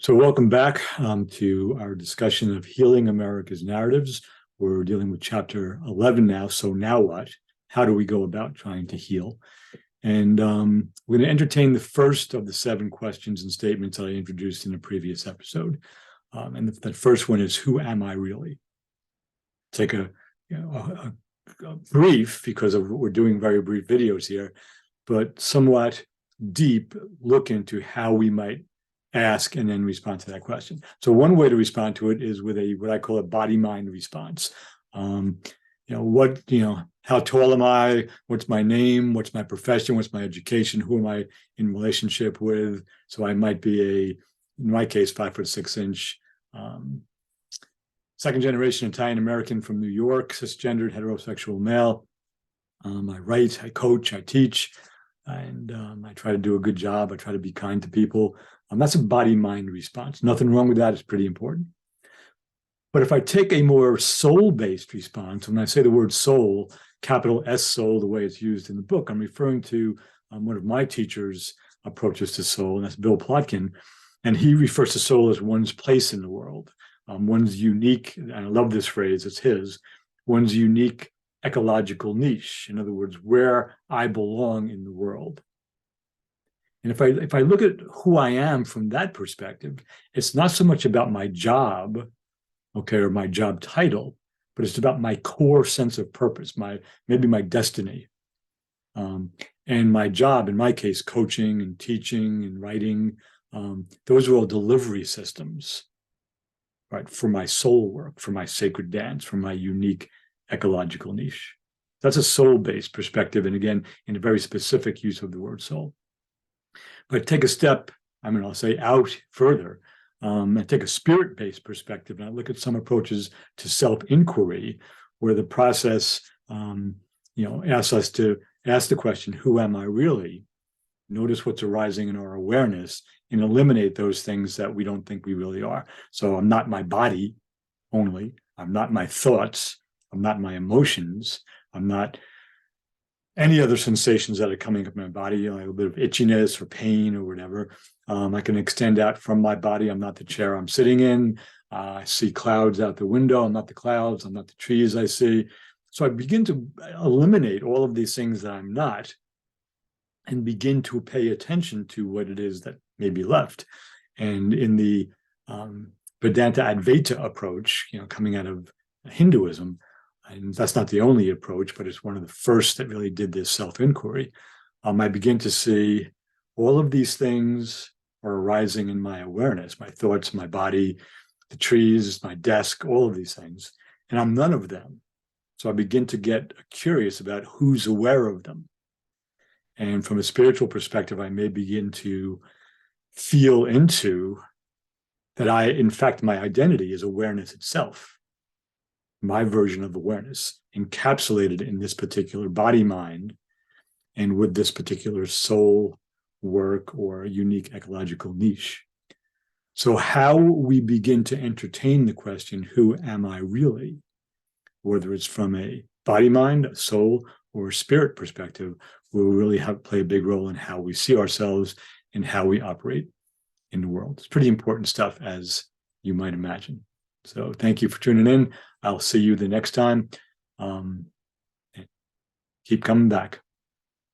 So welcome back to our discussion of Healing America's Narratives. We're dealing with chapter 11 now. So now what? How do we go about trying to heal? And we're going to entertain the first of the 7 questions and statements that I introduced in a previous episode. And the first one is, who am I really? Take a brief, because we're doing very brief videos here, but somewhat deep look into how we might ask and then respond to that question. So one way to respond to it is with what I call a body-mind response. How tall am I? What's my name? What's my profession? What's my education? Who am I in relationship with? So I might be in my case, 5'6" second generation Italian American from New York, cisgendered heterosexual male. I write, I coach, I teach, and I try to do a good job. I try to be kind to people. That's a body-mind response. Nothing wrong with that. It's pretty important. But if I take a more soul-based response, when I say the word soul, capital S soul, the way it's used in the book, I'm referring to one of my teachers' approaches to soul, and that's Bill Plotkin. And he refers to soul as one's place in the world, one's unique, and I love this phrase, it's his, one's unique ecological niche. In other words, where I belong in the world. And if I look at who I am from that perspective, it's not so much about my job, or my job title, but it's about my core sense of purpose, maybe my destiny. And my job, in my case, coaching and teaching and writing, those are all delivery systems, right, for my soul work, for my sacred dance, for my unique ecological niche. That's a soul-based perspective, and again, in a very specific use of the word soul. But take a step, I'll say out further, and take a spirit-based perspective, and I look at some approaches to self-inquiry, where the process, asks us to ask the question, who am I really? Notice what's arising in our awareness and eliminate those things that we don't think we really are. So I'm not my body only. I'm not my thoughts. I'm not my emotions. I'm not any other sensations that are coming up in my body, a little bit of itchiness or pain or whatever. I can extend out from my body. I'm not the chair I'm sitting in. I see clouds out the window. I'm not the clouds. I'm not the trees I see. So I begin to eliminate all of these things that I'm not and begin to pay attention to what it is that may be left. And in the Vedanta Advaita approach, coming out of Hinduism, and that's not the only approach, but it's one of the first that really did this self-inquiry, I begin to see all of these things are arising in my awareness, my thoughts, my body, the trees, my desk, all of these things, and I'm none of them. So I begin to get curious about who's aware of them. And from a spiritual perspective, I may begin to feel into that in fact, my identity is awareness itself. My version of awareness encapsulated in this particular body-mind and with this particular soul work or unique ecological niche. So how we begin to entertain the question, who am I really? Whether it's from a body-mind, a soul, or a spirit perspective, will really play a big role in how we see ourselves and how we operate in the world. It's pretty important stuff, as you might imagine. So thank you for tuning in. I'll see you the next time. Keep coming back.